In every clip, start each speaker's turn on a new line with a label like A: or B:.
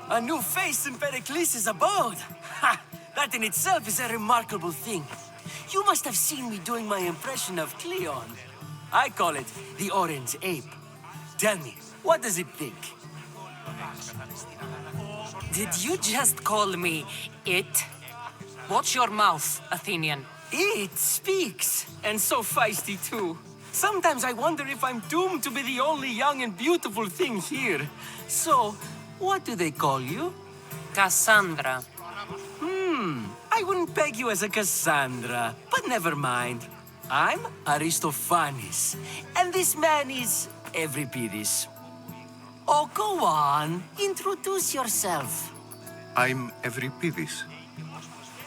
A: A new face in Pericles' abode! Ha! That in itself is a remarkable thing. You must have seen me doing my impression of Cleon. I call it the Orange Ape. Tell me, what does it think?
B: Did you just call me it? Watch your mouth, Athenian.
A: It speaks, and so feisty too. Sometimes I wonder if I'm doomed to be the only young and beautiful thing here. So, what do they call you?
B: Cassandra.
A: I wouldn't peg you as a Cassandra, but never mind. I'm Aristophanes, and this man is Euripides. Oh, go on. Introduce yourself.
C: I'm Euripides.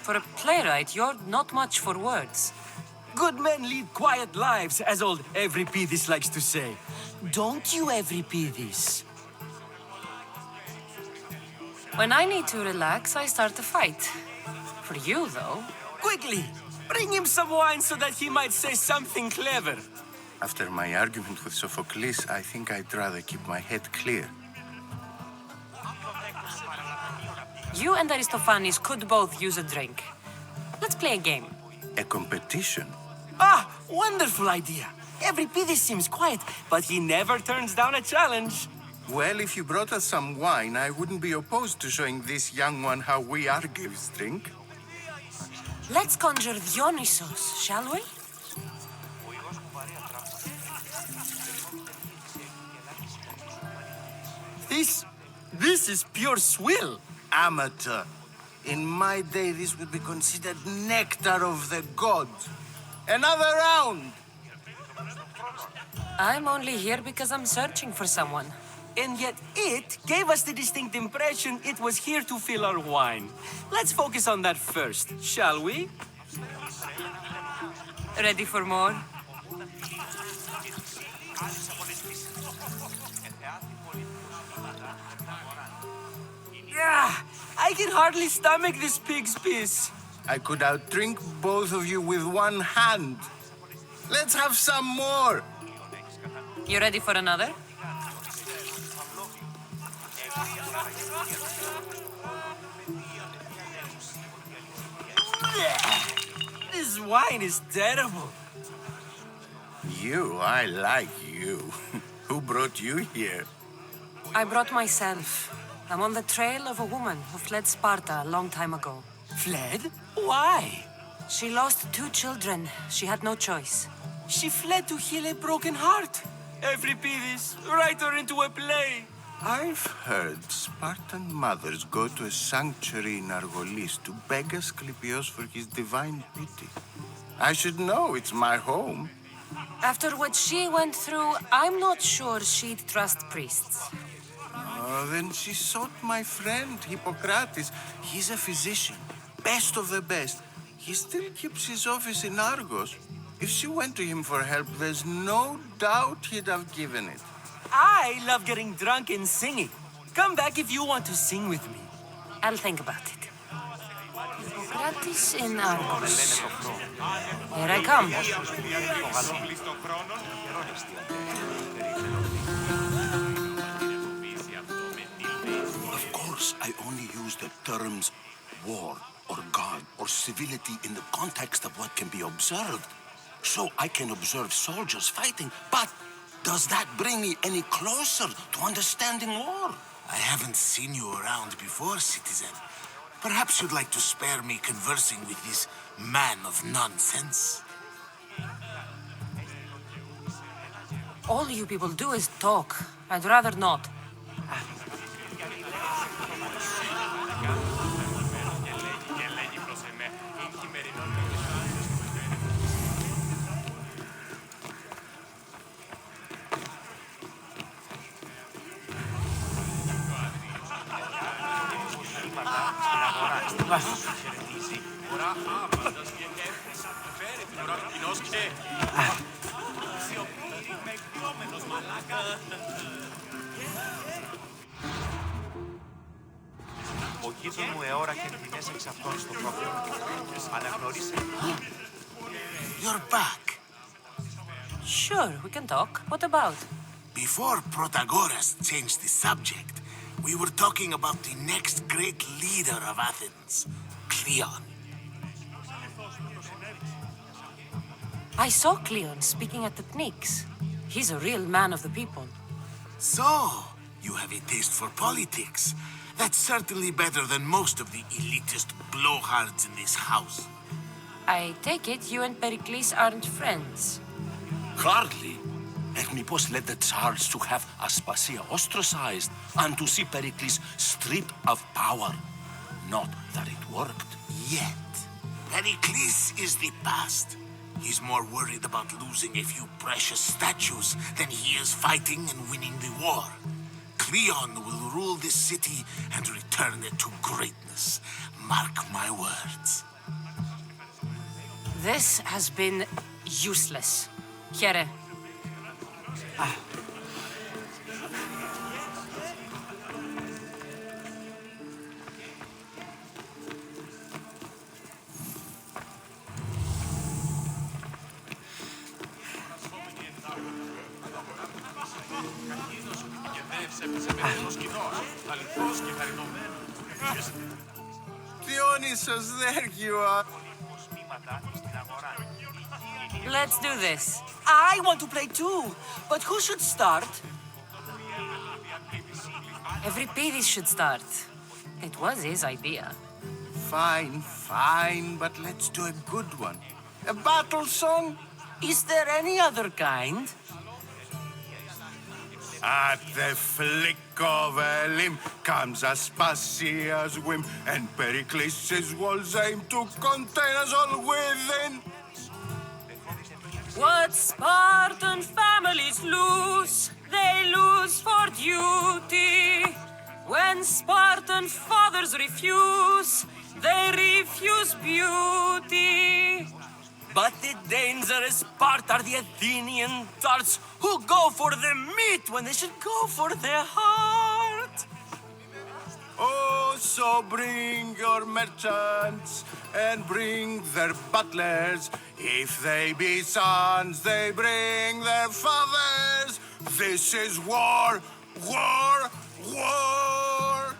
B: For a playwright, you're not much for words.
A: Good men lead quiet lives, as old Euripides likes to say. Don't you, Euripides?
B: When I need to relax, I start a fight. For you, though.
A: Quickly, bring him some wine so that he might say something clever.
C: After my argument with Sophocles, I think I'd rather keep my head clear.
B: You and Aristophanes could both use a drink. Let's play a game.
C: A competition?
A: Ah, wonderful idea. Euripides seems quiet, but he never turns down a challenge.
C: Well, if you brought us some wine, I wouldn't be opposed to showing this young one how we Argives drink.
B: Let's conjure Dionysos, shall we?
A: This is pure swill.
C: Amateur. In my day, this would be considered nectar of the gods. Another round!
B: I'm only here because I'm searching for someone.
A: And yet it gave us the distinct impression it was here to fill our wine. Let's focus on that first, shall we?
B: Ready for more?
A: Yeah, I can hardly stomach this pig's piss.
C: I could outdrink both of you with one hand. Let's have some more!
B: You ready for another?
A: This wine is terrible.
C: I like you. Who brought you here?
B: I brought myself. I'm on the trail of a woman who fled Sparta a long time ago.
A: Fled? Why?
B: She lost 2 children. She had no choice.
A: She fled to heal a broken heart. Euripides, write her into a play.
C: I've heard Spartan mothers go to a sanctuary in Argolis to beg Asclepios for his divine pity. I should know, it's my home.
B: After what she went through, I'm not sure she'd trust priests.
C: Oh, then she sought my friend, Hippocrates. He's a physician, best of the best. He still keeps his office in Argos. If she went to him for help, there's no doubt he'd have given it.
A: I love getting drunk and singing. Come back if you want to sing with me.
B: I'll think about it. Hippocrates in Argos. Here I come.
D: Of course, I only use the terms war or god or civility in the context of what can be observed. So I can observe soldiers fighting, but does that bring me any closer to understanding war? I haven't seen you around before, citizen. Perhaps you'd like to spare me conversing with this man of nonsense.
B: All you people do is talk. I'd rather not.
E: Ο γείτον μου εώρακε τιμές εξ αυτών στο πρόγραμμα. Αναγνώρισε. You're back.
B: Sure, we can talk. What about?
E: Before Protagoras changed the subject, we were talking about the next great leader of Athens, Cleon.
B: I saw Cleon speaking at the Pnyx. He's a real man of the people.
E: So, you have a taste for politics. That's certainly better than most of the elitist blowhards in this house.
B: I take it you and Pericles aren't friends.
D: Hardly. Ernipos led the charge to have Aspasia ostracized and to see Pericles stripped of power. Not that it worked.
E: Yet, Pericles is the past. He's more worried about losing a few precious statues than he is fighting and winning the war. Cleon will rule this city and return it to greatness. Mark my words.
B: This has been useless. Here.
C: Dionysus, there you are.
B: Let's do this.
A: I want to play too, but who should start?
B: Euripides should start. It was his idea.
C: Fine, fine, but let's do a good one. A battle song?
A: Is there any other kind?
C: At the flick of a limb comes Aspasia's whim, and Pericles' walls aim to contain us all within.
B: What Spartan families lose, they lose for duty. When Spartan fathers refuse, they refuse beauty.
A: But the dangerous part are the Athenian tarts who go for the meat when they should go for their heart.
C: Oh, so bring your merchants and bring their butlers. If they be sons, they bring their fathers. This is war, war, war.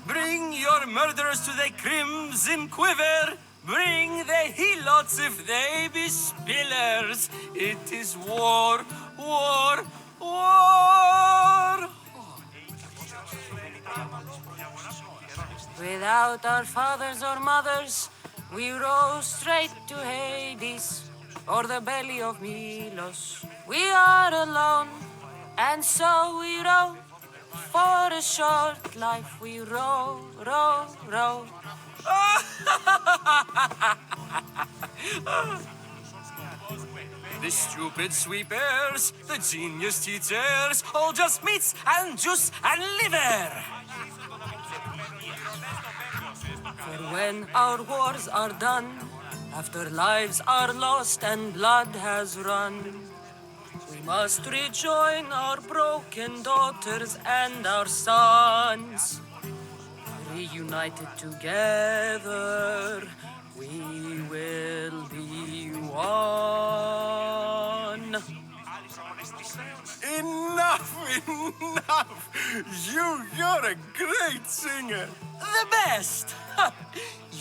A: Bring your murderers to the crimson quiver. Bring the helots if they be spillers. It is war, war, war.
B: Without our fathers or mothers, we row straight to Hades or the belly of Milos. We are alone, and so we row. For a short life we row, row, row.
A: The stupid sweepers, the genius teachers, all just meats and juice and liver.
B: For when our wars are done, after lives are lost and blood has run, we must rejoin our broken daughters and our sons. Reunited together, we will be one.
C: Enough, enough! You're a great singer.
A: The best!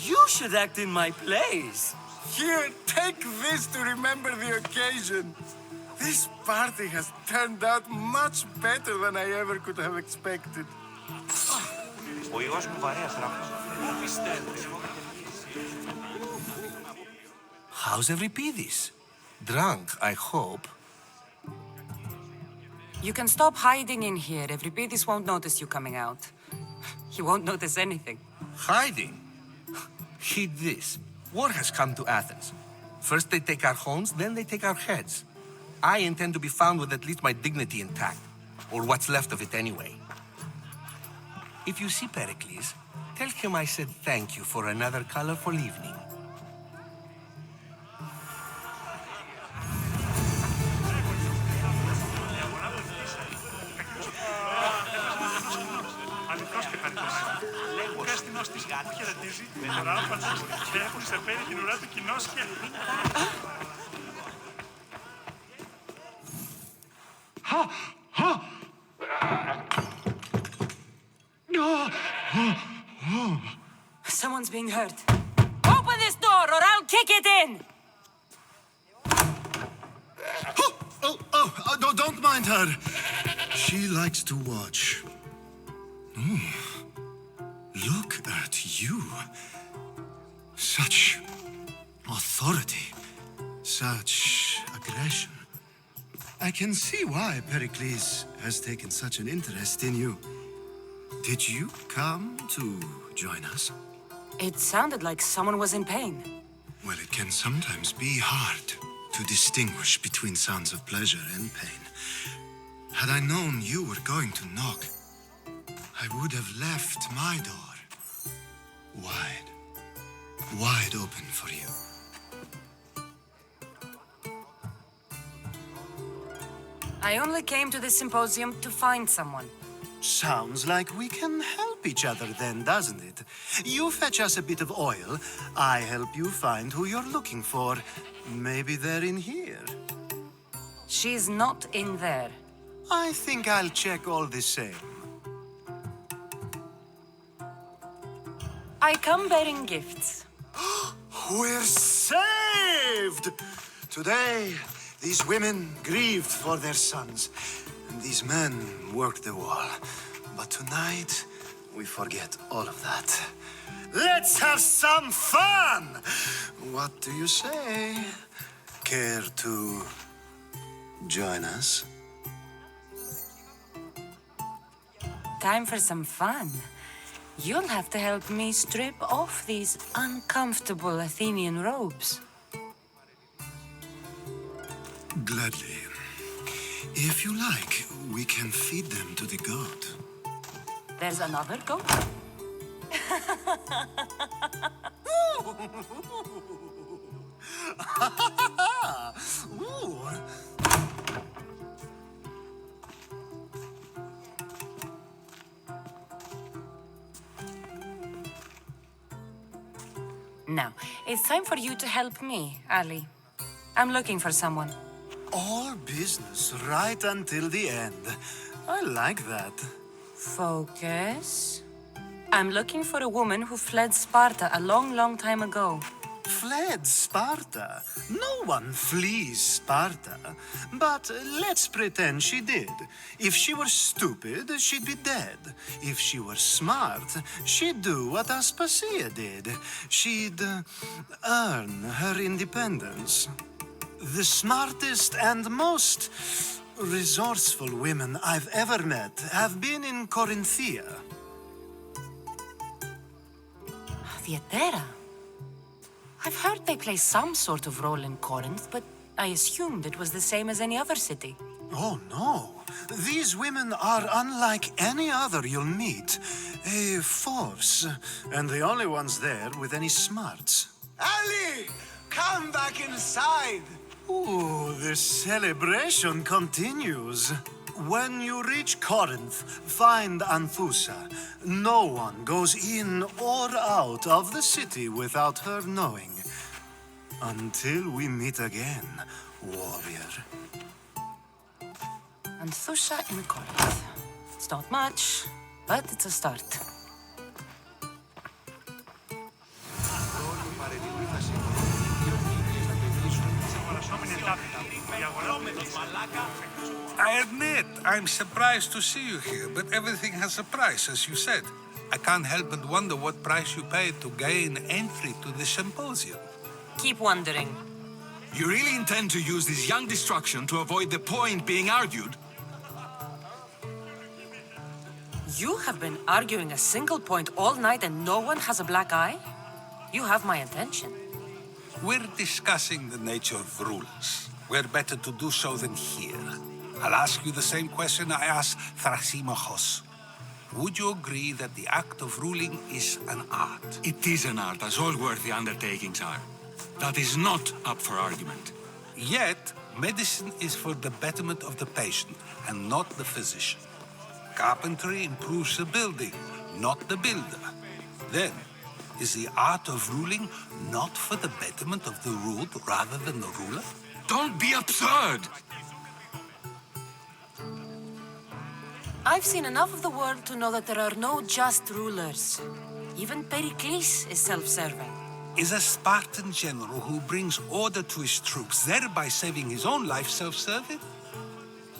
A: You should act in my plays.
C: Here, take this to remember the occasion. This party has turned out much better than I ever could have expected.
F: How's Euripides? Drunk, I hope.
B: You can stop hiding in here. Euripides won't notice you coming out. He won't notice anything.
F: Hiding? Heed this. War has come to Athens. First they take our homes, then they take our heads. I intend to be found with at least my dignity intact. Or what's left of it anyway. If you see Pericles, tell him I said thank you for another colorful evening.
G: γνώστης που χαιρετίζει την ουρά παντού και έχουν σε πέρι την ουρά του κοινός και...
B: Someone's being hurt. Open this door or I'll kick it in!
H: No, don't mind her. She likes to watch. Look at you. Such authority. Such aggression. I can see why Pericles has taken such an interest in you. Did you come to join us?
B: It sounded like someone was in pain.
H: Well, it can sometimes be hard to distinguish between sounds of pleasure and pain. Had I known you were going to knock, I would have left my door wide open for you.
B: I only came to the symposium to find someone.
H: Sounds like we can help each other then, doesn't it? You fetch us a bit of oil, I help you find who you're looking for. Maybe they're in here.
B: She's not in there.
H: I think I'll check all the same.
B: I come bearing gifts.
H: We're saved! Today, these women grieved for their sons, and these men worked the wall. But tonight, we forget all of that. Let's have some fun! What do you say? Care to join us?
B: Time for some fun. You'll have to help me strip off these uncomfortable Athenian robes.
H: Gladly. If you like, we can feed them to the goat.
B: There's another goat?
H: Ooh.
B: Now, it's time for you to help me, Ali. I'm looking for someone.
H: All business right until the end. I like that.
B: Focus. I'm looking for a woman who fled Sparta a long, long time ago.
H: Fled Sparta? No one flees Sparta. But let's pretend she did. If she were stupid, she'd be dead. If she were smart, she'd do what Aspasia did. She'd earn her independence. The smartest and most resourceful women I've ever met have been in Corinthia.
B: Theatera. I've heard they play some sort of role in Corinth, but I assumed it was the same as any other city.
H: Oh, no. These women are unlike any other you'll meet. A force, and the only ones there with any smarts. Ali! Come back inside! Ooh, the celebration continues. When you reach Corinth, find Anthusa. No one goes in or out of the city without her knowing. Until we meet again, warrior.
B: Anthusa in Corinth. It's not much, but it's a start.
F: I admit, I'm surprised to see you here, but everything has a price, as you said. I can't help but wonder what price you paid to gain entry to the symposium.
B: Keep wondering.
I: You really intend to use this young destruction to avoid the point being argued?
B: You have been arguing a single point all night and no one has a black eye? You have my attention.
F: We're discussing the nature of rulers. Where better to do so than here? I'll ask you the same question I asked Thrasymachos. Would you agree that the act of ruling is an art?
I: It is an art, as all worthy undertakings are. That is not up for argument.
F: Yet, medicine is for the betterment of the patient and not the physician. Carpentry improves the building, not the builder.
I: Then, is the art of ruling not for the betterment of the ruled rather than the ruler? Don't be absurd!
B: I've seen enough of the world to know that there are no just rulers. Even Pericles is self-serving.
I: Is a Spartan general who brings order to his troops, thereby saving his own life, self-serving?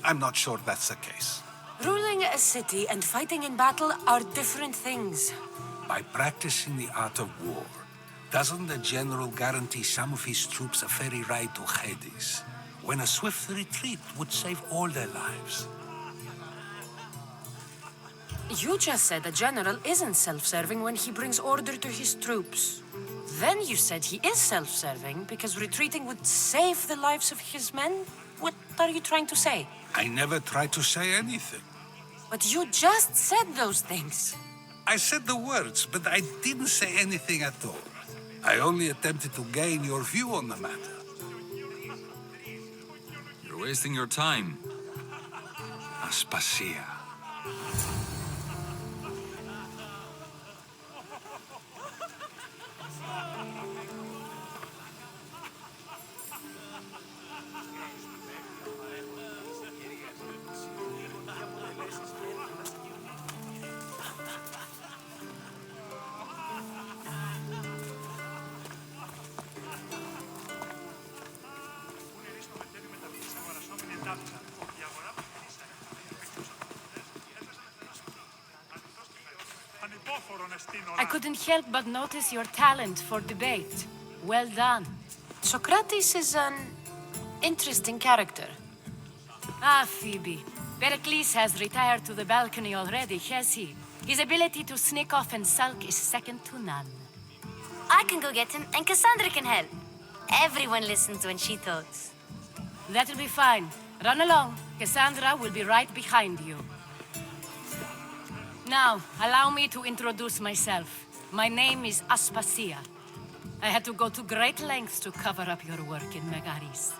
I: I'm not sure that's the case.
B: Ruling a city and fighting in battle are different things.
I: By practicing the art of war, doesn't the general guarantee some of his troops a ferry ride to Hades, when a swift retreat would save all their lives?
B: You just said a general isn't self-serving when he brings order to his troops. Then you said he is self-serving because retreating would save the lives of his men? What are you trying to say?
I: I never tried to say anything.
B: But you just said those things.
I: I said the words, but I didn't say anything at all. I only attempted to gain your view on the matter.
J: You're wasting your time, Aspasia.
K: I couldn't help but notice your talent for debate. Well done.
B: Socrates is an interesting character.
K: Ah, Phoebe. Pericles has retired to the balcony already, has he? His ability to sneak off and sulk is second to none.
L: I can go get him, and Cassandra can help. Everyone listens when she talks.
K: That'll be fine. Run along. Cassandra will be right behind you. Now, allow me to introduce myself. My name is Aspasia. I had to go to great lengths to cover up your work in Megaris.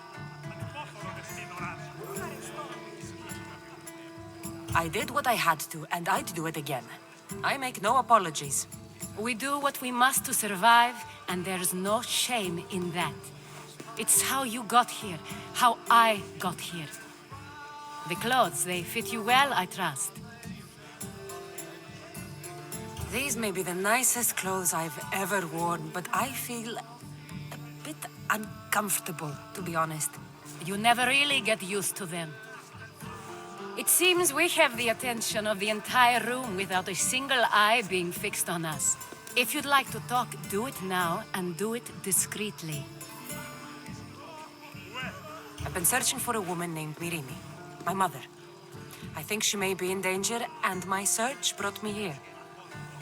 B: I did what I had to, and I'd do it again. I make no apologies.
K: We do what we must to survive, and there's no shame in that. It's how you got here, how I got here. The clothes, they fit you well, I trust.
B: These may be the nicest clothes I've ever worn, but I feel a bit uncomfortable, to be honest.
K: You never really get used to them. It seems we have the attention of the entire room without a single eye being fixed on us. If you'd like to talk, do it now, and do it discreetly.
B: I've been searching for a woman named Myrine, my mother. I think she may be in danger, and my search brought me here.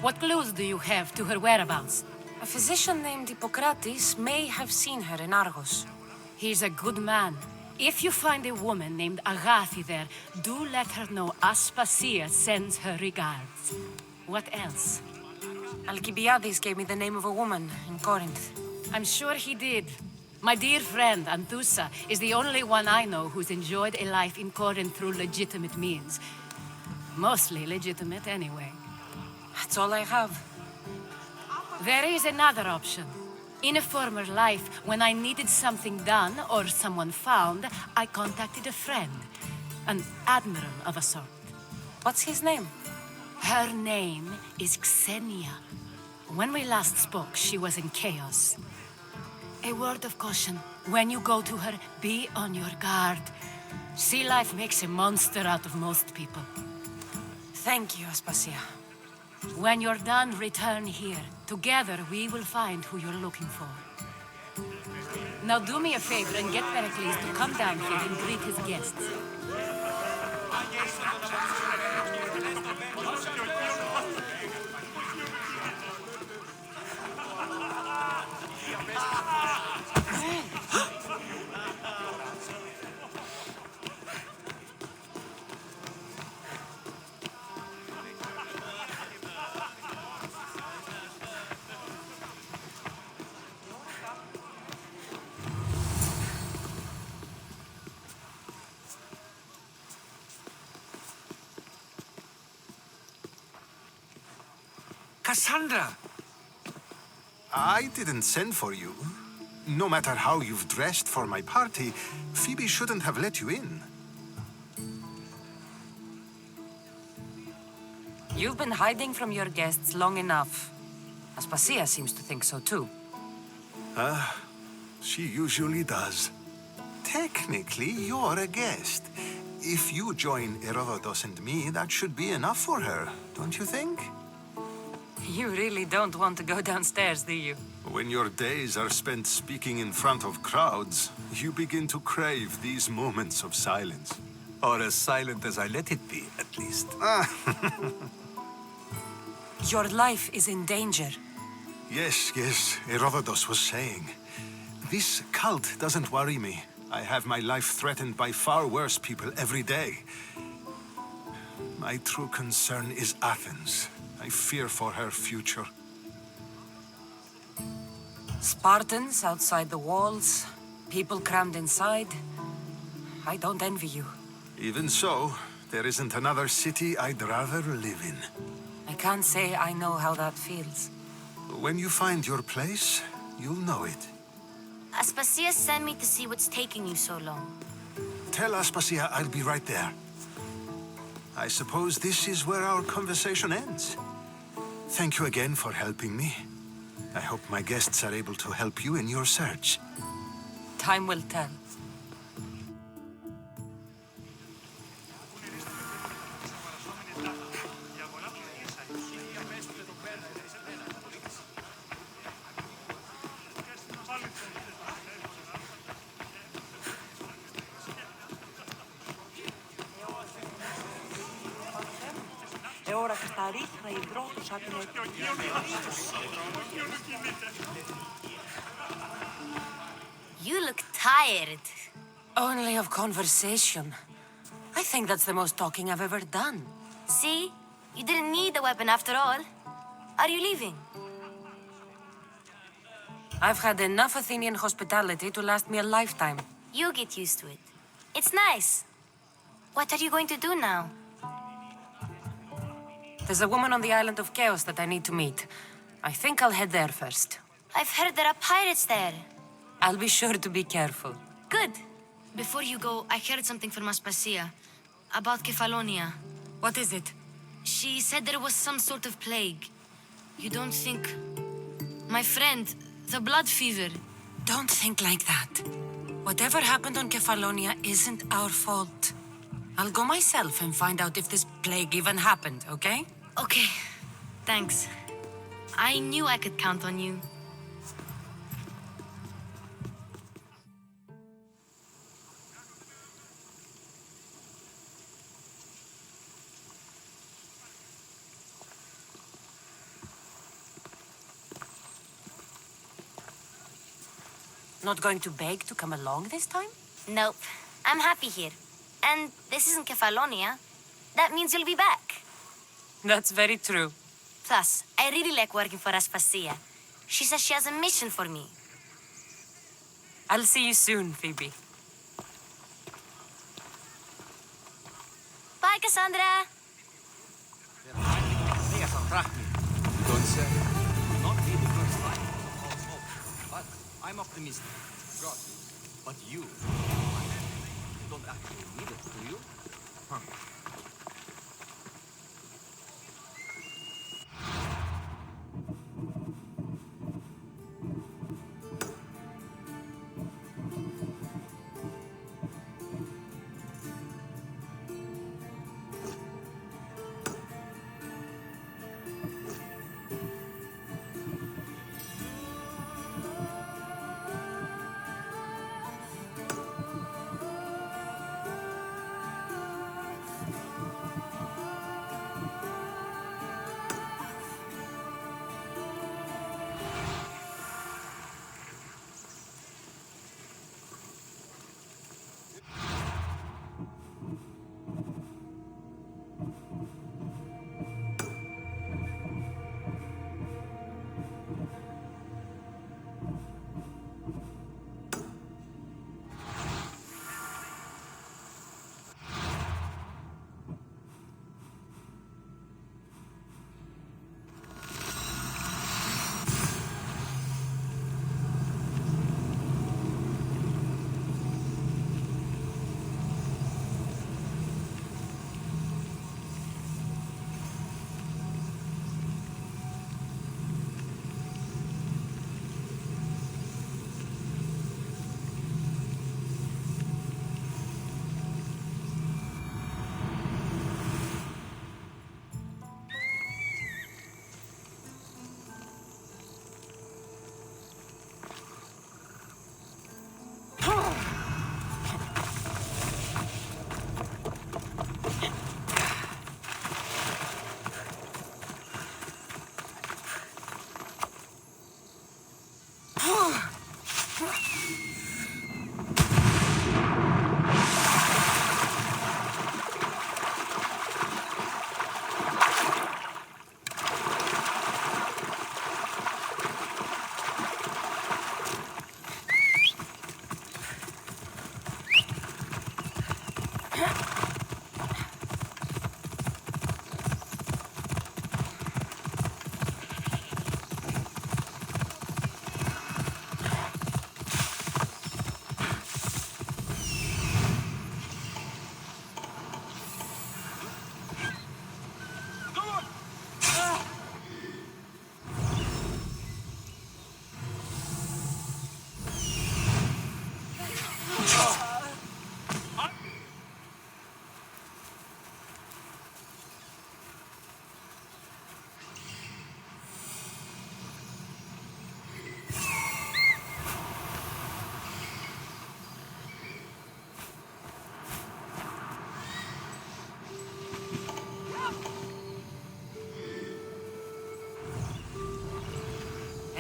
K: What clues do you have to her whereabouts?
B: A physician named Hippocrates may have seen her in Argos.
K: He's a good man. If you find a woman named Agathi there, do let her know Aspasia sends her regards. What else?
B: Alcibiades gave me the name of a woman in Corinth.
K: I'm sure he did. My dear friend, Anthusa, is the only one I know who's enjoyed a life in Corinth through legitimate means. Mostly legitimate, anyway.
B: That's all I have.
K: There is another option. In a former life, when I needed something done or someone found, I contacted a friend. An admiral of a sort.
B: What's his name?
K: Her name is Xenia. When we last spoke, she was in chaos. A word of caution. When you go to her, be on your guard. Sea life makes a monster out of most people.
B: Thank you, Aspasia.
K: When you're done, return here. Together, we will find who you're looking for. Now do me a favor and get Pericles to come down here and greet his guests.
F: Cassandra!
H: I didn't send for you. No matter how you've dressed for my party, Phoebe shouldn't have let you in.
B: You've been hiding from your guests long enough. Aspasia seems to think so too.
H: She usually does. Technically, you're a guest. If you join Herodotus and me, that should be enough for her, don't you think?
B: You really don't want to go downstairs, do you?
H: When your days are spent speaking in front of crowds, you begin to crave these moments of silence.
I: Or as silent as I let it be, at least.
B: Your life is in danger.
H: Yes, Herodotus was saying. This cult doesn't worry me. I have my life threatened by far worse people every day. My true concern is Athens. I fear for her future.
B: Spartans outside the walls, people crammed inside. I don't envy you.
H: Even so, there isn't another city I'd rather live in.
B: I can't say I know how that feels.
H: When you find your place, you'll know it.
L: Aspasia sent me to see what's taking you so long.
H: Tell Aspasia I'll be right there. I suppose this is where our conversation ends. Thank you again for helping me. I hope my guests are able to help you in your search.
B: Time will tell.
L: You look tired.
B: Only of conversation. I think that's the most talking I've ever done.
L: See? You didn't need the weapon after all. Are you leaving?
B: I've had enough Athenian hospitality to last me a lifetime.
L: You get used to it. It's nice. What are you going to do now?
B: There's a woman on the island of Chaos that I need to meet. I think I'll head there first.
L: I've heard there are pirates there.
B: I'll be sure to be careful.
L: Good. Before you go, I heard something from Aspasia about Kefalonia.
B: What is it?
L: She said there was some sort of plague. You don't think... My friend, the blood fever.
B: Don't think like that. Whatever happened on Kefalonia isn't our fault. I'll go myself and find out if this plague even happened, okay?
L: Okay. Thanks. I knew I could count on you.
B: Not going to beg to come along this time?
L: Nope. I'm happy here. And this isn't Kefalonia. That means you'll be back.
B: That's very true.
L: Plus, I really like working for Aspasia. She says she has a mission for me.
B: I'll see you soon, Phoebe.
L: Bye, Cassandra!
M: Don't say. Not be the first time. But I'm optimistic. God, but you don't actually need it, do you? Huh.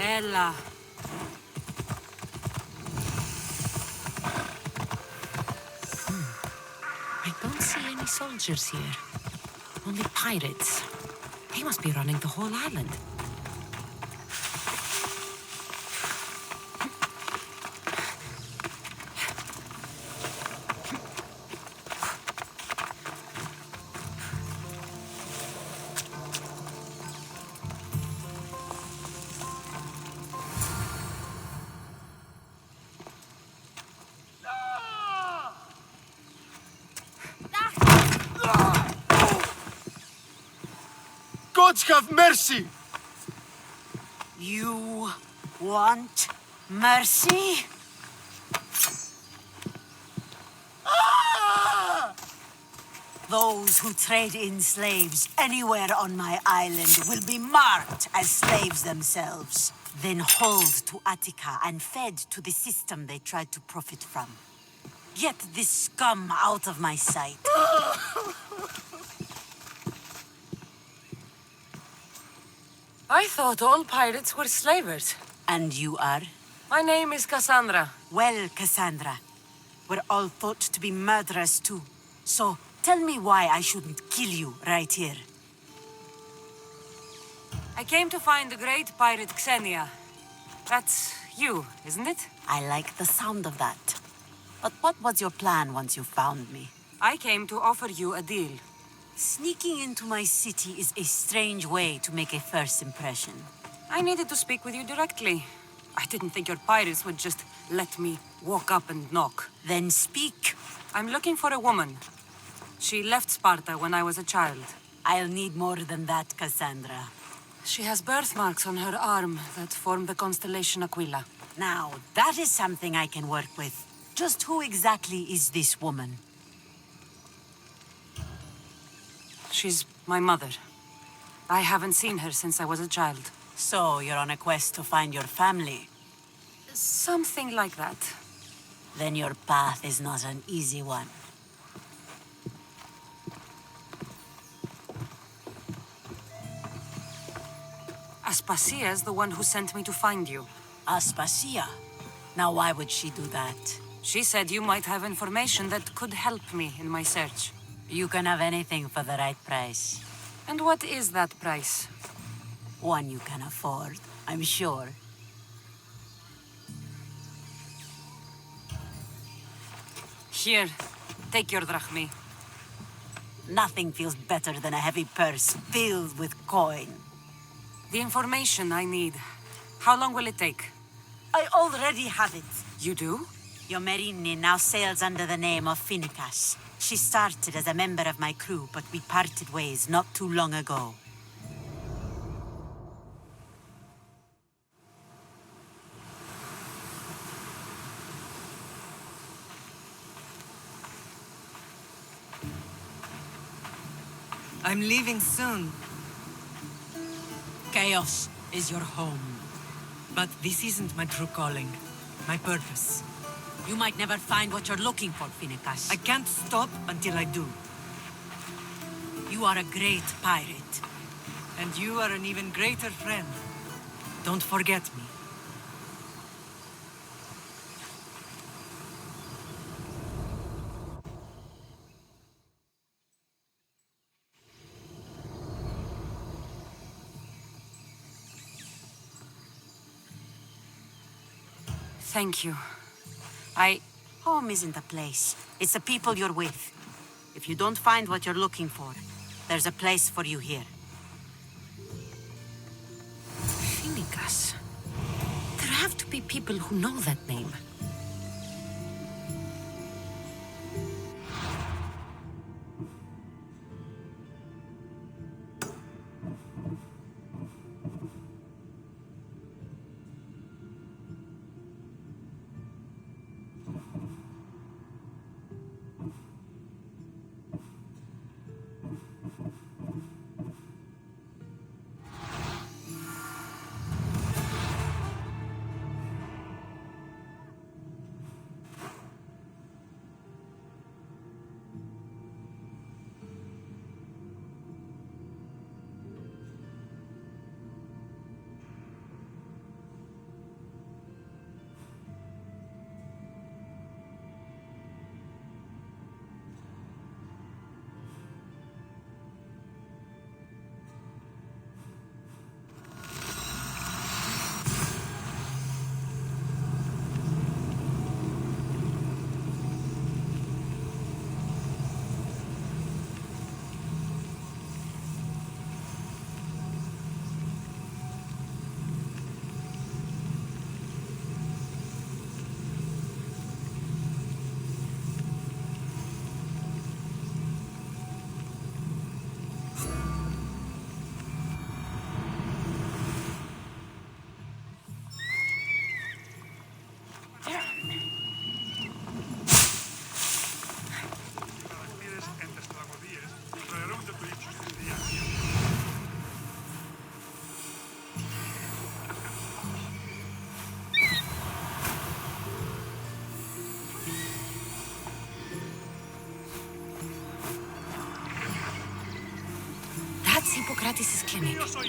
B: Ella.
K: I don't see any soldiers here. Only pirates. They must be running the whole island.
H: Gods have mercy!
N: You want mercy? Those who trade in slaves anywhere on my island will be marked as slaves themselves, then hauled to Attica and fed to the system they tried to profit from. Get this scum out of my sight.
B: I thought all pirates were slavers.
N: And you are?
B: My name is Cassandra.
N: Well, Cassandra, we're all thought to be murderers too. So, tell me why I shouldn't kill you right here.
B: I came to find the great pirate Xenia. That's you, isn't it?
N: I like the sound of that. But what was your plan once you found me?
B: I came to offer you a deal.
N: Sneaking into my city is a strange way to make a first impression.
B: I needed to speak with you directly. I didn't think your pirates would just let me walk up and knock.
N: Then speak.
B: I'm looking for a woman. She left Sparta when I was a child.
N: I'll need more than that, Cassandra.
B: She has birthmarks on her arm that form the constellation Aquila.
N: Now, that is something I can work with. Just who exactly is this woman?
B: She's my mother. I haven't seen her since I was a child.
N: So, you're on a quest to find your family?
B: Something like that.
N: Then your path is not an easy one.
B: Aspasia's the one who sent me to find you.
N: Aspasia? Now why would she do that?
B: She said you might have information that could help me in my search.
N: You can have anything for the right price.
B: And what is that price?
N: One you can afford, I'm sure.
B: Here, take your drachmi.
N: Nothing feels better than a heavy purse filled with coin.
B: The information I need. How long will it take?
N: I already have it.
B: You do?
N: Yomerini now sails under the name of Finicas. She started as a member of my crew, but we parted ways not too long ago.
O: I'm leaving soon. Chaos is your home. But this isn't my true calling. My purpose.
N: You might never find what you're looking for, Finicas.
O: I can't stop until I do.
N: You are a great pirate.
O: And you are an even greater friend. Don't forget me.
B: Thank you.
N: Home isn't a place. It's the people you're with. If you don't find what you're looking for, there's a place for you here.
K: Finicas. There have to be people who know that name.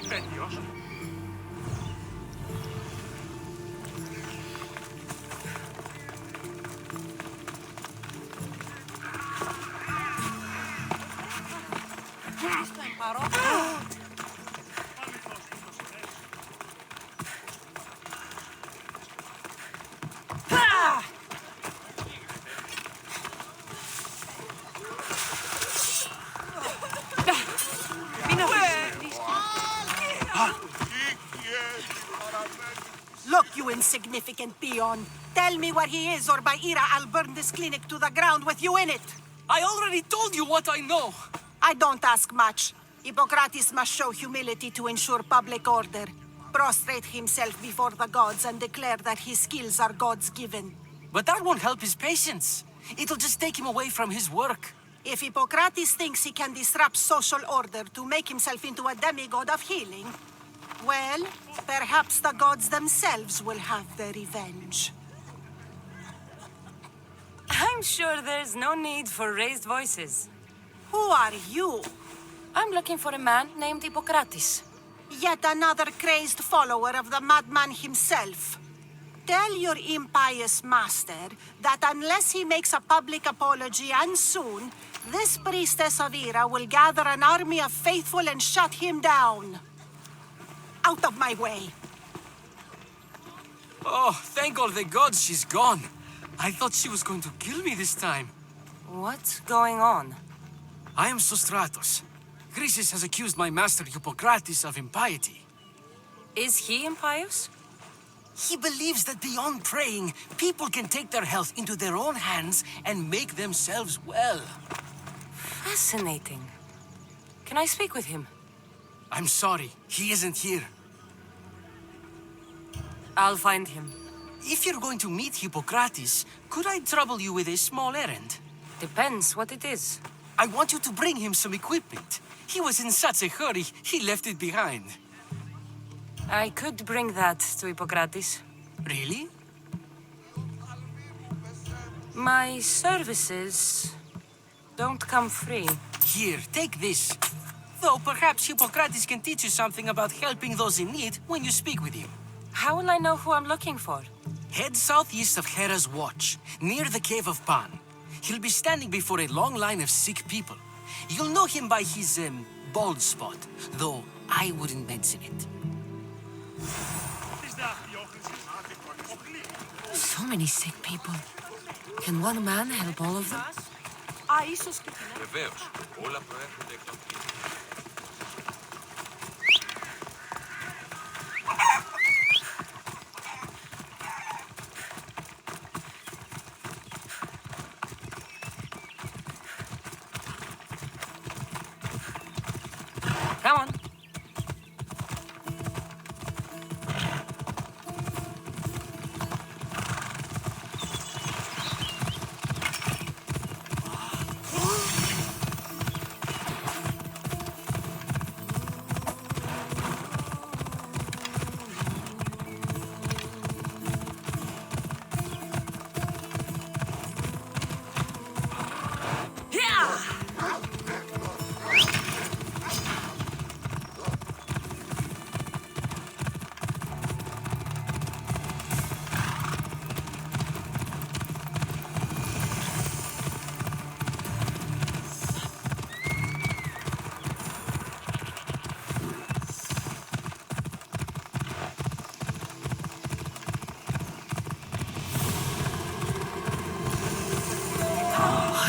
G: επέτειος.
N: Look, you insignificant peon. Tell me where he is, or by Ira, I'll burn this clinic to the ground with you in it.
A: I already told you what I know.
N: I don't ask much. Hippocrates must show humility to ensure public order. Prostrate himself before the gods and declare that his skills are God's given.
A: But that won't help his patients. It'll just take him away from his work.
N: If Hippocrates thinks he can disrupt social order to make himself into a demigod of healing, well, perhaps the gods themselves will have their revenge.
B: I'm sure there's no need for raised voices.
N: Who are you?
B: I'm looking for a man named Hippocrates.
N: Yet another crazed follower of the madman himself. Tell your impious master that unless he makes a public apology, and soon, this priestess of Ira will gather an army of faithful and shut him down. Out of my way.
A: Oh, thank all the gods she's gone. I thought she was going to kill me this time.
B: What's going on?
A: I am Sostratos. Chrysis has accused my master Hippocrates of impiety.
B: Is he impious?
A: He believes that beyond praying, people can take their health into their own hands and make themselves well.
B: Fascinating. Can I speak with him?
A: I'm sorry, he isn't here.
B: I'll find him.
A: If you're going to meet Hippocrates, could I trouble you with a small errand?
B: Depends what it is.
A: I want you to bring him some equipment. He was in such a hurry, he left it behind.
B: I could bring that to Hippocrates.
A: Really?
B: My services don't come free.
A: Here, take this. Though perhaps Hippocrates can teach you something about helping those in need when you speak with him.
B: How will I know who I'm looking for?
A: Head southeast of Hera's Watch, near the Cave of Pan. He'll be standing before a long line of sick people. You'll know him by his, bald spot, though I wouldn't mention it.
K: So many sick people. Can one man help all of them?
M: Βεβαίως. Όλα προέρχονται εκ των
B: Come on.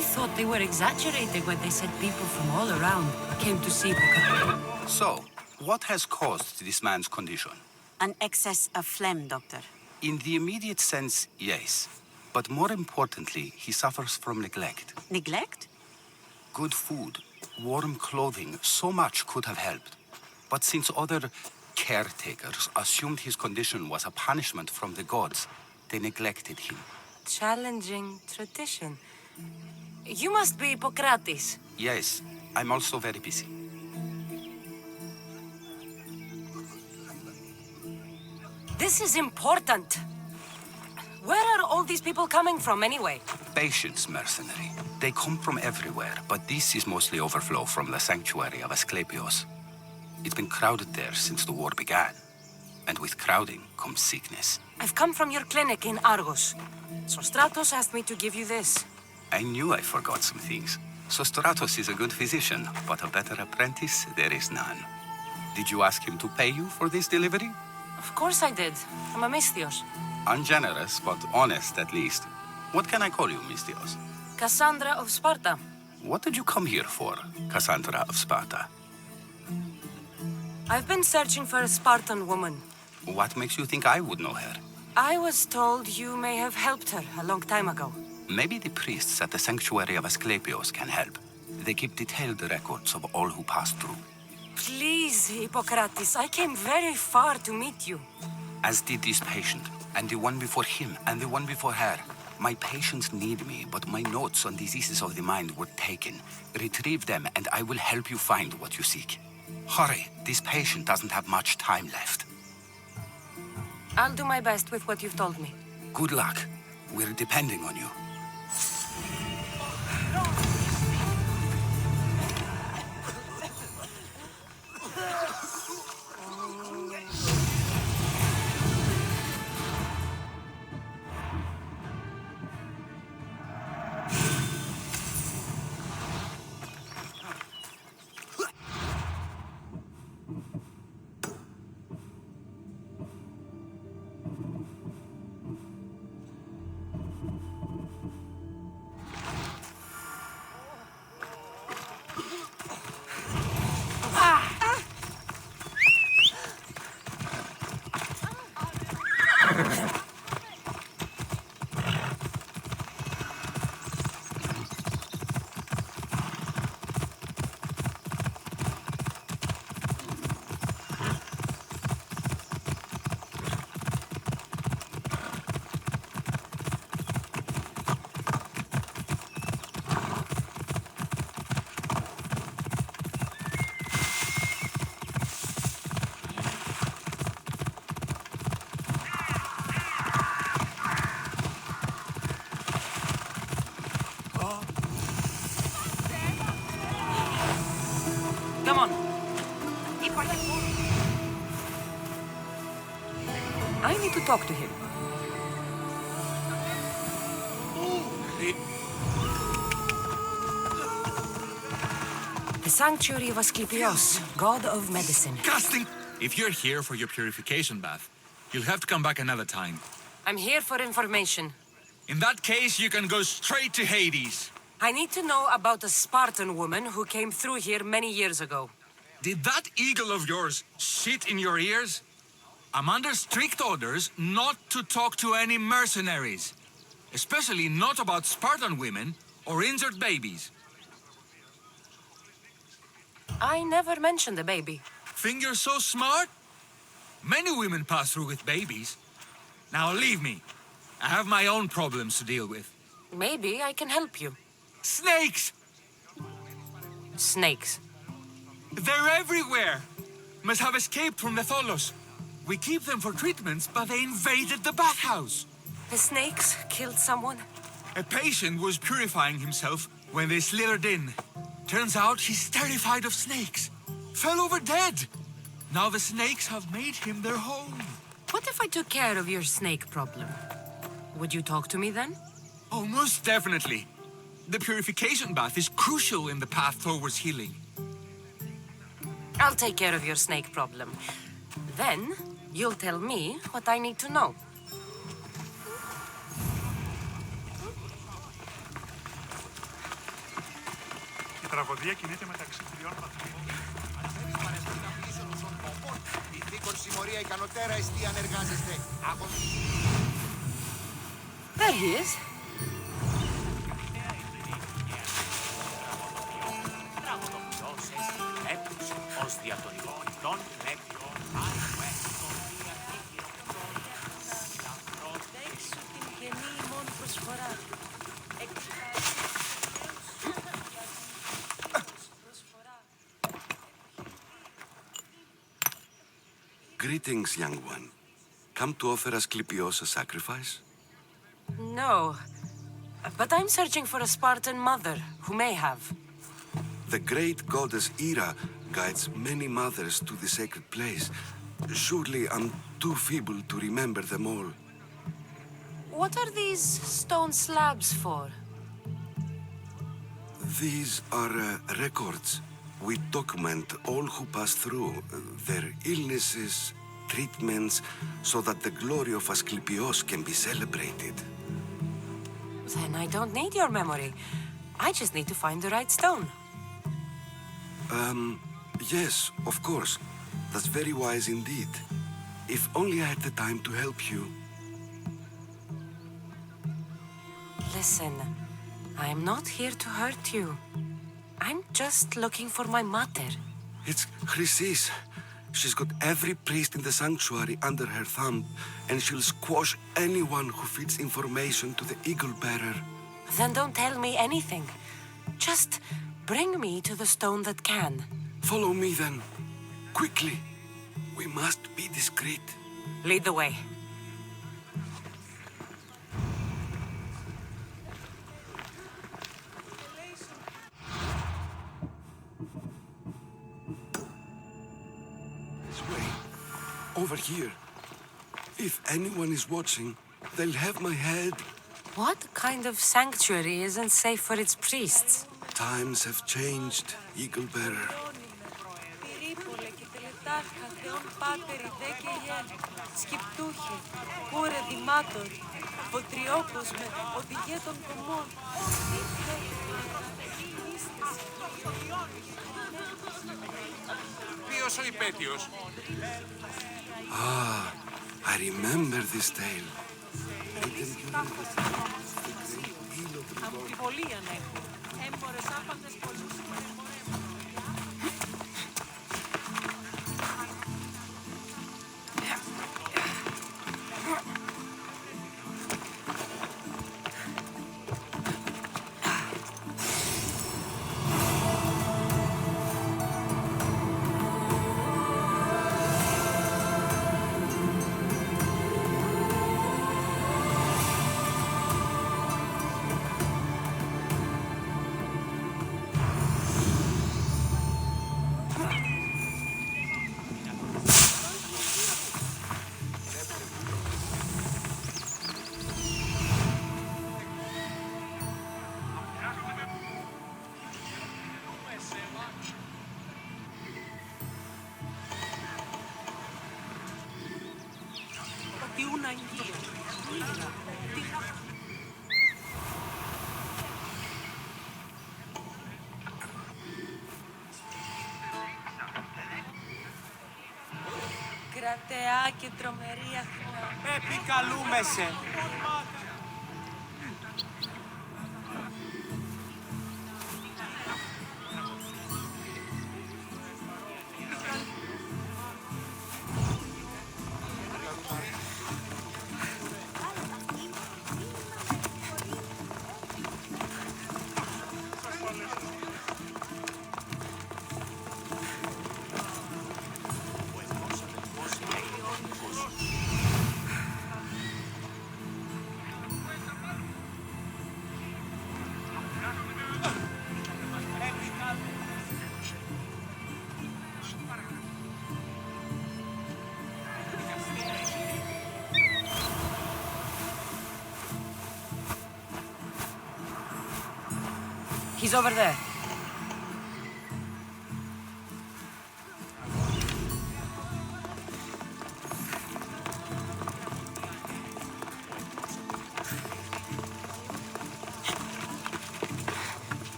K: I thought they were exaggerating when they said people from all around came to see Hippocrates.
P: So, what has caused this man's condition?
N: An excess of phlegm, Doctor.
P: In the immediate sense, yes. But more importantly, he suffers from neglect.
N: Neglect?
P: Good food, warm clothing, so much could have helped. But since other caretakers assumed his condition was a punishment from the gods, they neglected him.
B: Challenging tradition. You must be Hippocrates.
P: Yes, I'm also very busy.
B: This is important. Where are all these people coming from anyway?
P: Patience, mercenary. They come from everywhere, but this is mostly overflow from the sanctuary of Asclepios. It's been crowded there since the war began. And with crowding comes sickness.
B: I've come from your clinic in Argos. So Stratos asked me to give you this.
P: I knew I forgot some things. Sostratos is a good physician, but a better apprentice there is none. Did you ask him to pay you for this delivery?
B: Of course I did. I'm a Misthios.
P: Ungenerous, but honest at least. What can I call you, Misthios?
B: Cassandra of Sparta.
P: What did you come here for, Cassandra of Sparta?
B: I've been searching for a Spartan woman.
P: What makes you think I would know her?
B: I was told you may have helped her a long time ago.
P: Maybe the priests at the sanctuary of Asclepios can help. They keep detailed records of all who pass through.
B: Please, Hippocrates, I came very far to meet you.
P: As did this patient, and the one before him, and the one before her. My patients need me, but my notes on diseases of the mind were taken. Retrieve them, and I will help you find what you seek. Hurry, this patient doesn't have much time left.
B: I'll do my best with what you've told me.
P: Good luck. We're depending on you.
B: Come on. I need to talk to him. The sanctuary of Asclepios, god of medicine.
J: Disgusting! If you're here for your purification bath, you'll have to come back another time.
B: I'm here for information.
J: In that case, you can go straight to Hades.
B: I need to know about a Spartan woman who came through here many years ago.
J: Did that eagle of yours shit in your ears? I'm under strict orders not to talk to any mercenaries. Especially not about Spartan women or injured babies.
B: I never mentioned a baby.
J: Think you're so smart? Many women pass through with babies. Now leave me. I have my own problems to deal with.
B: Maybe I can help you.
J: Snakes!
B: Snakes.
J: They're everywhere! Must have escaped from the Tholos. We keep them for treatments, but they invaded the bathhouse.
B: The snakes killed someone?
J: A patient was purifying himself when they slithered in. Turns out he's terrified of snakes. Fell over dead. Now the snakes have made him their home.
B: What if I took care of your snake problem? Would you talk to me then?
J: Oh, most definitely. The purification bath is crucial in the path towards healing.
B: I'll take care of your snake problem. Then, you'll tell me what I need to know.
G: Η τραγωδία κινείται μεταξύ τριών βαθμών.
Q: Η δίκον συμμορία ικανοτέρα εστί αν εργάζεστε.
B: There he is.
E: Ως δια των υποκριτών λέκτων
B: Δέξου την γενή ημών προσφορά.
R: Greetings, young one. Come to offer Asclepios a sacrifice?
B: No, but I'm searching for a Spartan mother who may have.
R: The great goddess Hera guides many mothers to the sacred place. Surely I'm too feeble to remember them all.
B: What are these stone slabs for?
R: These are records. We document all who pass through, their illnesses, treatments, so that the glory of Asclepios can be celebrated.
B: Then I don't need your memory. I just need to find the right stone.
R: Yes, of course. That's very wise indeed. If only I had the time to help you.
B: Listen, I'm not here to hurt you. I'm just looking for my mother.
R: It's Chrysis. She's got every priest in the sanctuary under her thumb, and she'll squash anyone who feeds information to the Eagle Bearer.
B: Then don't tell me anything. Just bring me to the stone that can.
R: Follow me then. Quickly. We must be discreet.
B: Lead the way.
R: This way. Over here. If anyone is watching, they'll have my head.
B: What kind of sanctuary isn't safe for its priests?
R: Times have changed, Eagle Bearer.
G: Ποιος ο υπέτειος?
R: Ah, I remember this tale.
B: Αμφιβολία να έχω. Έμπορες άπαντες πολλούς κρατεά και τρομερή Αθηνά.
Q: Επικαλούμεσαι.
B: He's over there.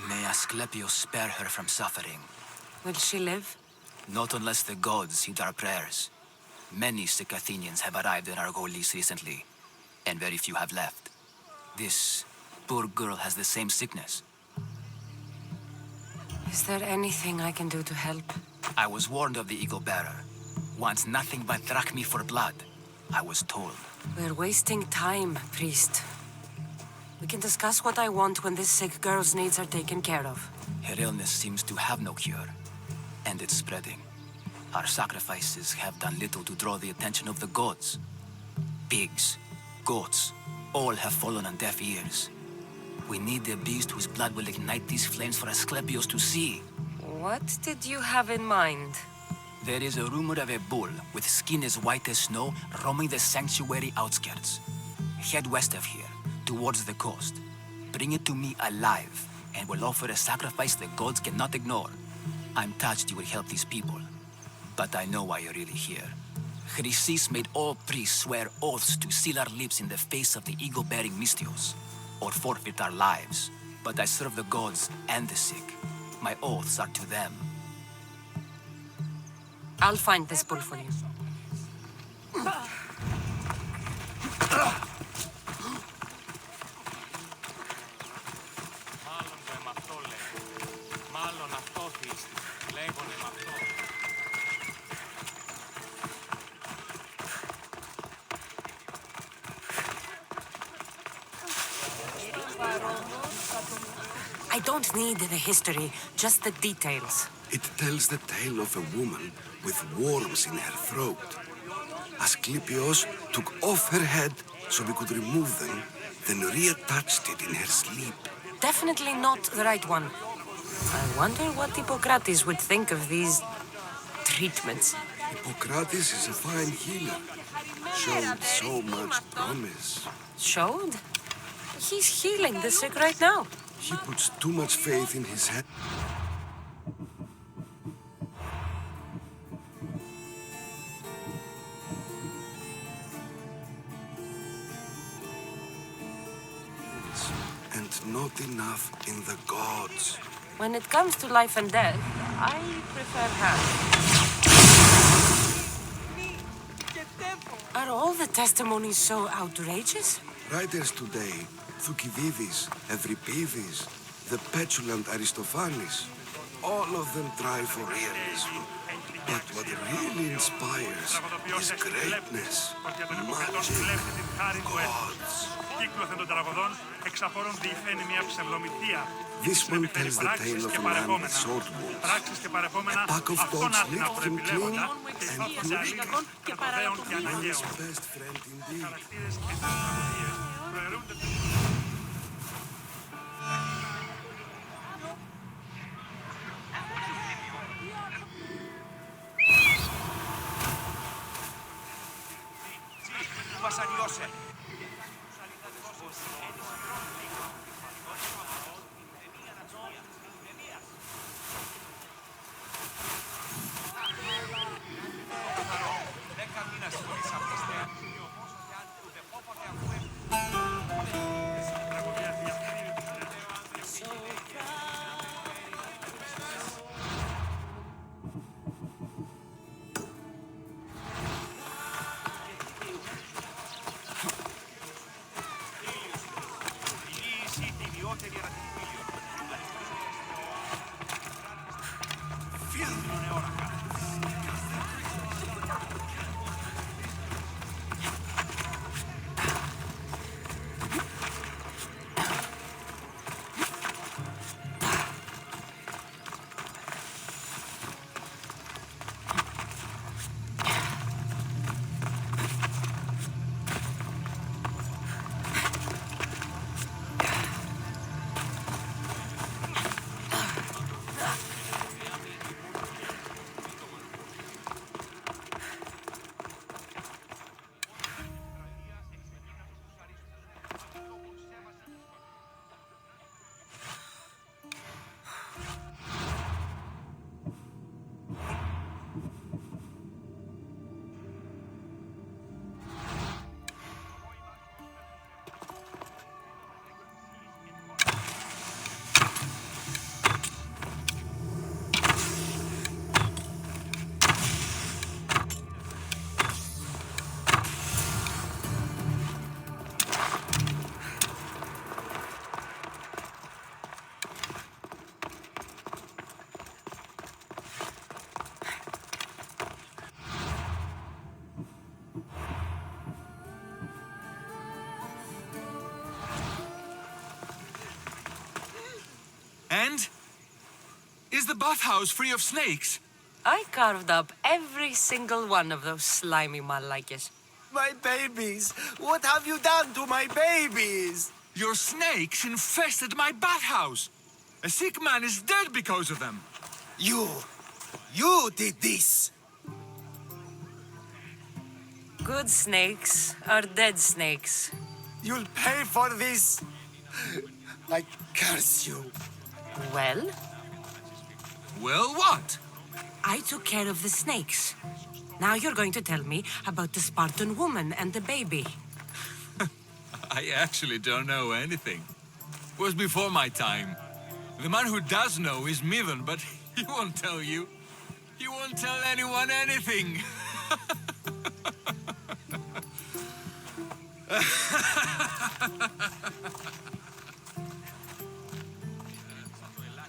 S: May Asclepios spare her from suffering.
B: Will she live?
S: Not unless the gods heed our prayers. Many sick Athenians have arrived in Argolis recently, and very few have left. This poor girl has the same sickness.
B: Is there anything I can do to help?
S: I was warned of the Eagle Bearer. Wants nothing but drachmi for blood. I was told.
B: We're wasting time, priest. We can discuss what I want when this sick girl's needs are taken care of.
S: Her illness seems to have no cure, and it's spreading. Our sacrifices have done little to draw the attention of the gods. Pigs, goats, all have fallen on deaf ears. We need a beast whose blood will ignite these flames for Asclepios to see.
B: What did you have in mind?
S: There is a rumor of a bull with skin as white as snow roaming the sanctuary outskirts. Head west of here, towards the coast. Bring it to me alive, and we'll offer a sacrifice the gods cannot ignore. I'm touched you will help these people, but I know why you're really here. Chrysis made all priests swear oaths to seal our lips in the face of the eagle-bearing Mystios, or forfeit our lives. But I serve the gods and the sick. My oaths are to them.
B: I'll find this bull for you. I don't need the history, just the details.
R: It tells the tale of a woman with worms in her throat. Asclepios took off her head so we could remove them, then reattached it in her sleep.
B: Definitely not the right one. I wonder what Hippocrates would think of these treatments.
R: Hippocrates is a fine healer. Showed so much promise.
B: Showed? He's healing the sick right now.
R: He puts too much faith in his head. And not enough in the gods.
B: When it comes to life and death, I prefer half. Are all the testimonies so outrageous?
R: Writers today, Thucydides, Euripides, the petulant Aristophanes, all of them try for realism. But what really inspires is greatness, magic, gods. This one tells the tale of a man with sword wounds. A pack of dogs licked him clean and cured man's best friend indeed.
J: And? Is the bathhouse free of snakes?
B: I carved up every single one of those slimy malaikes.
A: My babies! What have you done to my babies?
J: Your snakes infested my bathhouse. A sick man is dead because of them.
A: You did this!
B: Good snakes are dead snakes.
A: You'll pay for this! I curse you.
B: Well?
J: Well, what?
B: I took care of the snakes. Now you're going to tell me about the Spartan woman and the baby.
J: I actually don't know anything. It was before my time. The man who does know is Mivan, but he won't tell you. He won't tell anyone anything.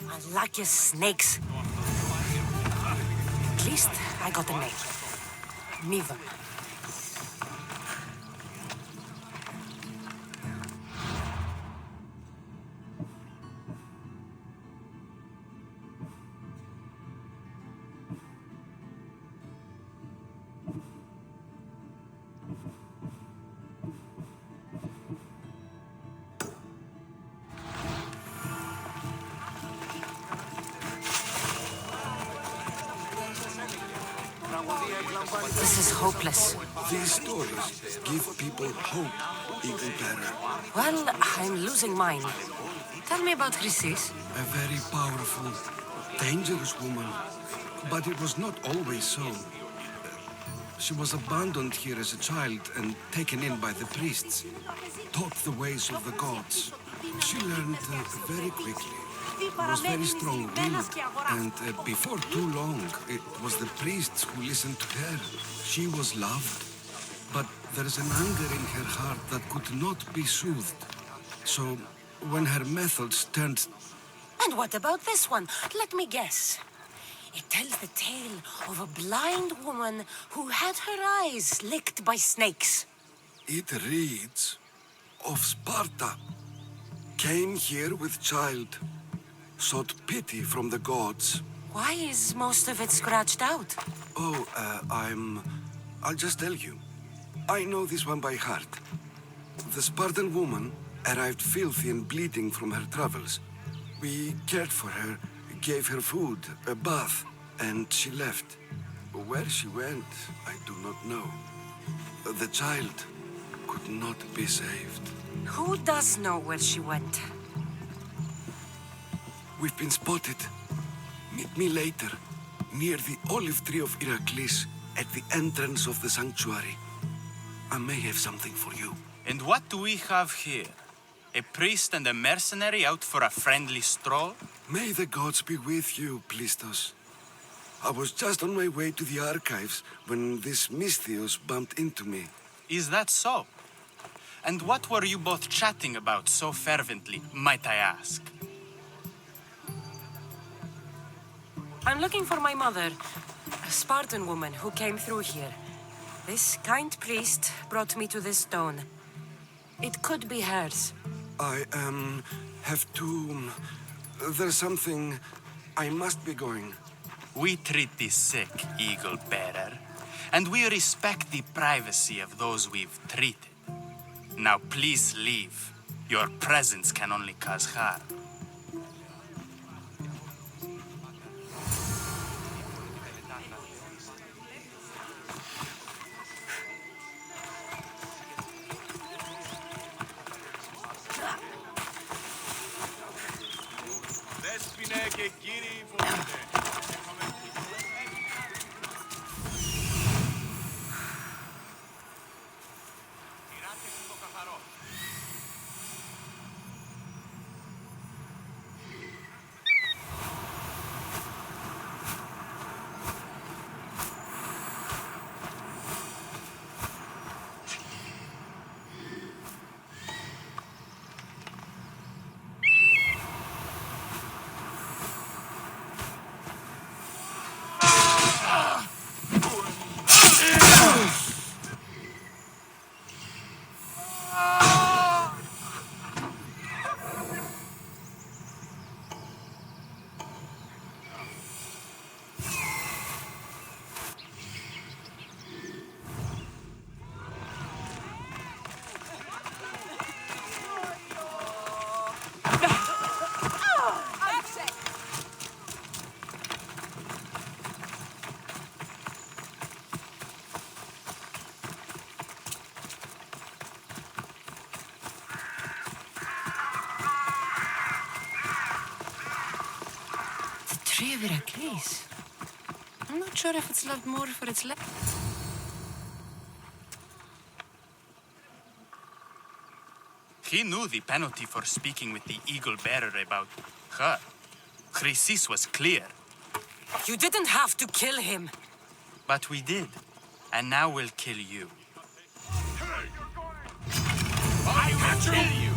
B: I like your snakes. At least I got a name. Mivan. This is hopeless.
R: These stories give people hope, Eagle Bearer.
B: Well, I'm losing mine. Tell me about Chrysis.
R: A very powerful, dangerous woman. But it was not always so. She was abandoned here as a child and taken in by the priests. Taught the ways of the gods. She learned very quickly. Was very strong-willed, and before too long, it was the priests who listened to her. She was loved, but there is an anger in her heart that could not be soothed. So, when her methods turned...
B: And what about this one? Let me guess. It tells the tale of a blind woman who had her eyes licked by snakes.
R: It reads of Sparta. Came here with child. Sought pity from the gods.
B: Why is most of it scratched out?
R: Oh, I'll just tell you. I know this one by heart. The Spartan woman arrived filthy and bleeding from her travels. We cared for her, gave her food, a bath, and she left. Where she went, I do not know. The child could not be saved.
B: Who does know where she went?
R: We've been spotted. Meet me later, near the olive tree of Iraklis, at the entrance of the sanctuary. I may have something for you.
T: And what do we have here? A priest and a mercenary out for a friendly stroll?
R: May the gods be with you, Plistos. I was just on my way to the archives when this Misthios bumped into me.
T: Is that so? And what were you both chatting about so fervently, might I ask?
B: I'm looking for my mother, a Spartan woman who came through here. This kind priest brought me to this stone. It could be hers.
R: I, have to... There's something... I must be going.
T: We treat the sick, Eagle Bearer, and we respect the privacy of those we've treated. Now please leave. Your presence can only cause harm.
B: tree of Heracles. I'm not sure if it's loved more for its legs.
T: He knew the penalty for speaking with the eagle bearer about her. Chrysis was clear.
B: You didn't have to kill him.
T: But we did. And now we'll kill you.
E: I will kill you!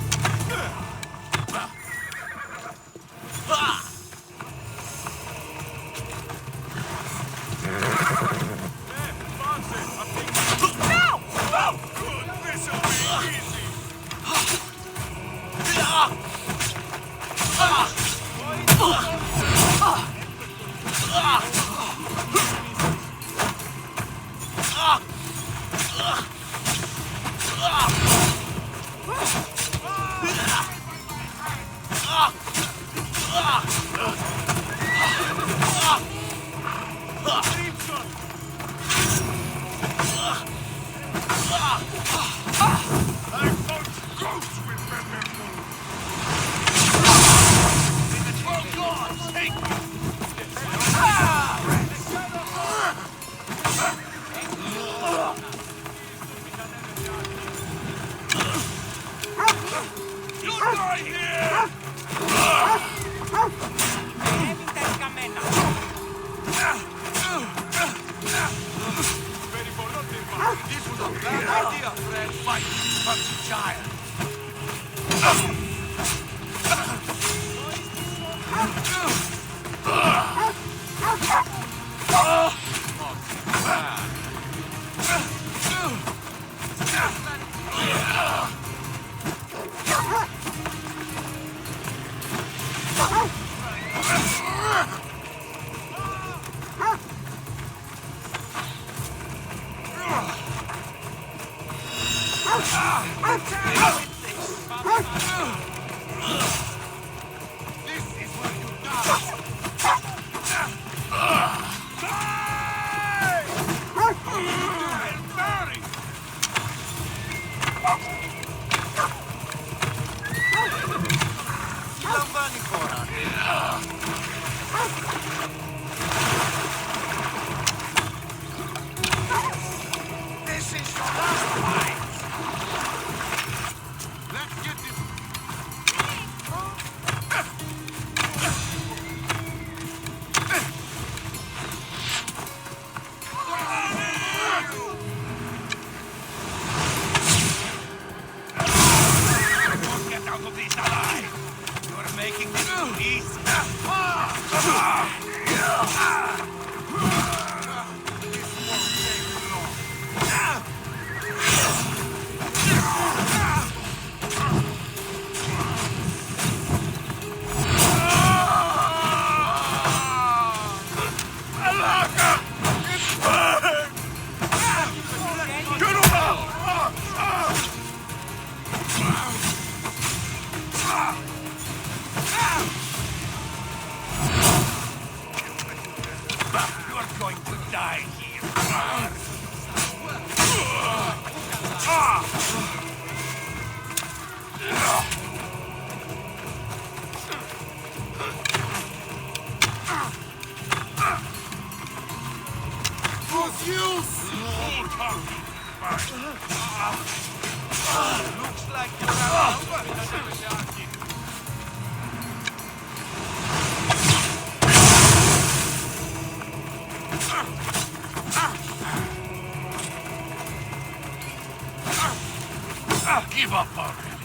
I: Give up already.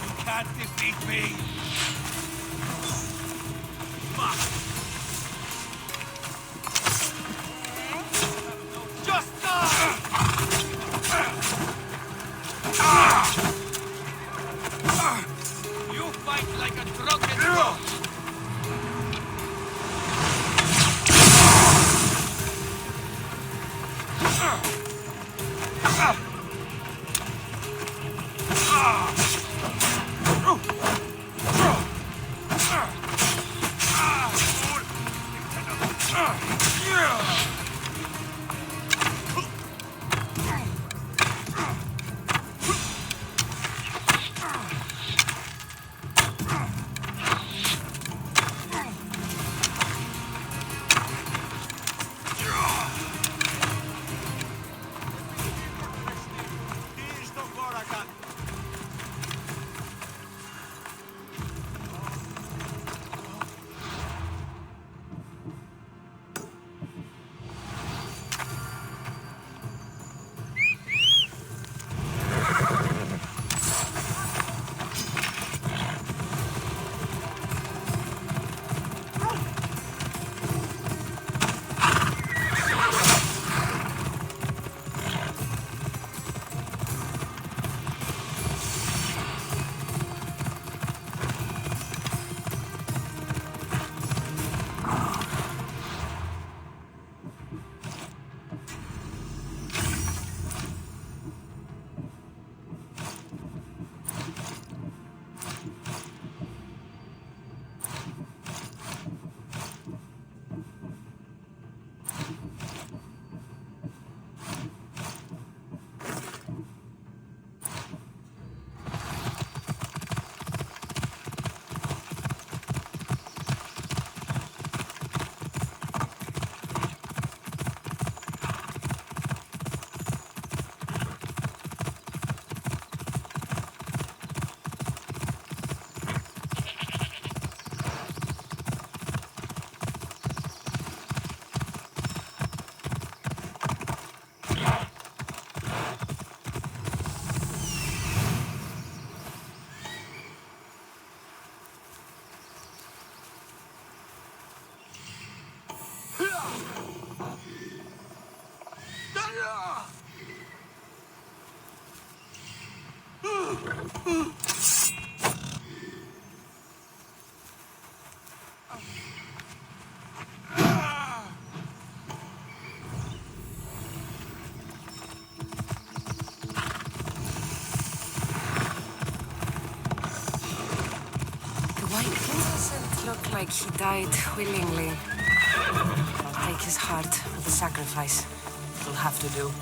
I: You can't defeat me. Just die! You fight like a drunken dog.
B: Why doesn't look like he died willingly? Take his heart for the sacrifice. It'll have to do.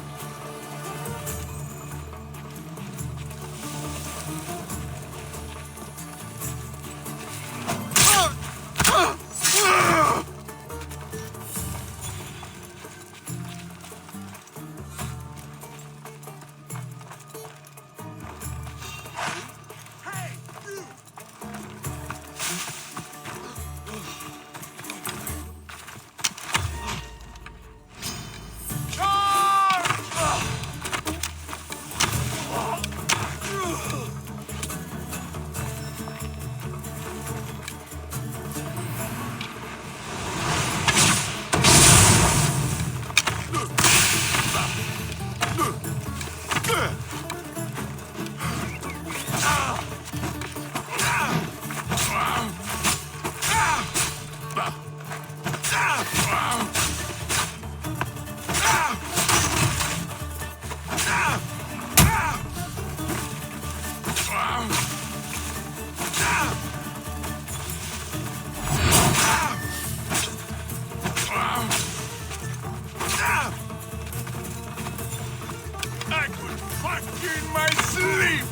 G: I could fuck in my sleep!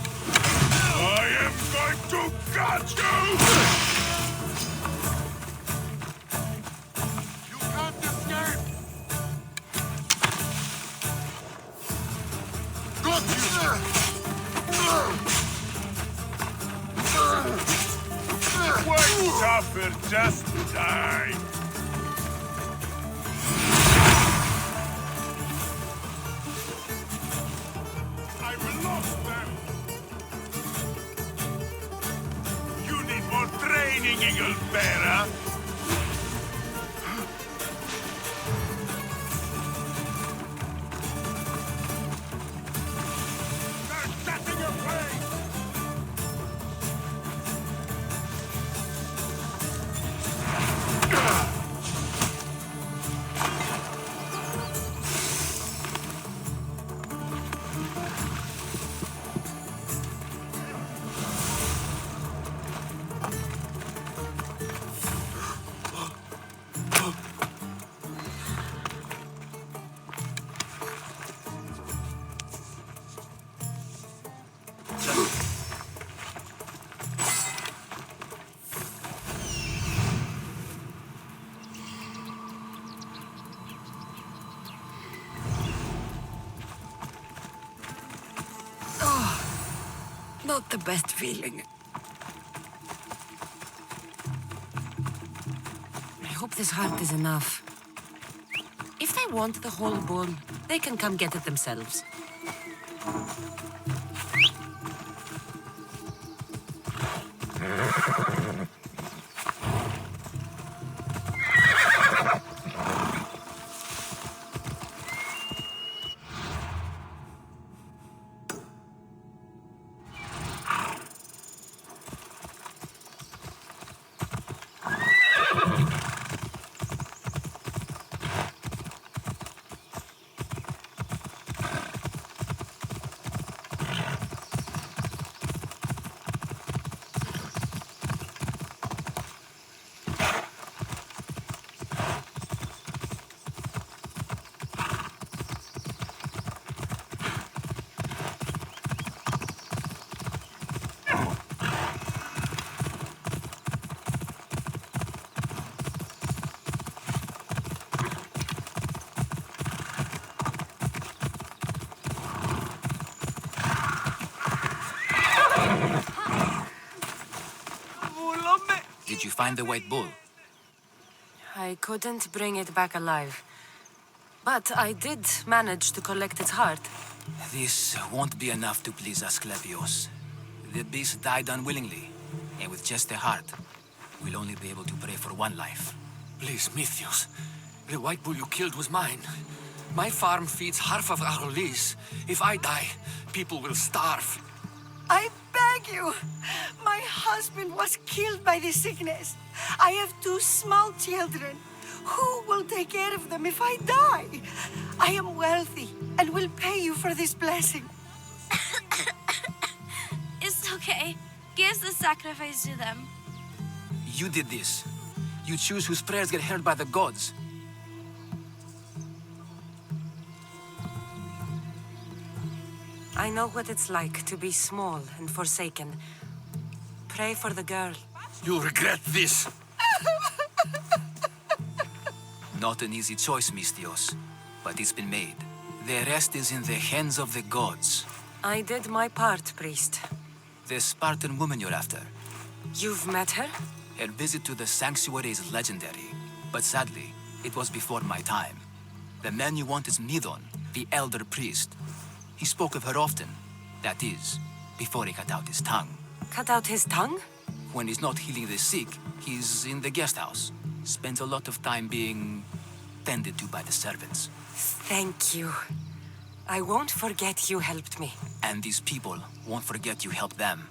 G: I am going to cut you! You can't escape! Got you! Why suffer? Just die! I will lost them! You need more training, Eagle Bearer! They're setting away!
B: Not the best feeling. I hope this heart is enough. If they want the whole bull, they can come get it themselves.
S: Did you find the white bull?
B: I couldn't bring it back alive. But I did manage to collect its heart.
S: This won't be enough to please Asclepios. The beast died unwillingly, and with just the heart, we'll only be able to pray for one life.
U: Please, Mythios. The white bull you killed was mine. My farm feeds half of Arolis. If I die, people will starve.
N: I beg you! My husband was killed by this sickness. I have 2 small children. Who will take care of them if I die? I am wealthy and will pay you for this blessing.
L: It's okay. Give the sacrifice to them.
S: You did this. You choose whose prayers get heard by the gods.
B: I know what it's like to be small and forsaken. Pray for the girl.
I: You'll regret this.
S: Not an easy choice, Mistios, but it's been made. The rest is in the hands of the gods.
B: I did my part, priest.
S: The Spartan woman you're after.
B: You've met her?
S: Her visit to the sanctuary is legendary, but sadly, it was before my time. The man you want is Midon, the elder priest. He spoke of her often. That is, before he cut out his tongue.
B: Cut out his tongue?
S: When he's not healing the sick, he's in the guest house. Spends a lot of time being tended to by the servants.
B: Thank you. I won't forget you helped me.
S: And these people won't forget you helped them.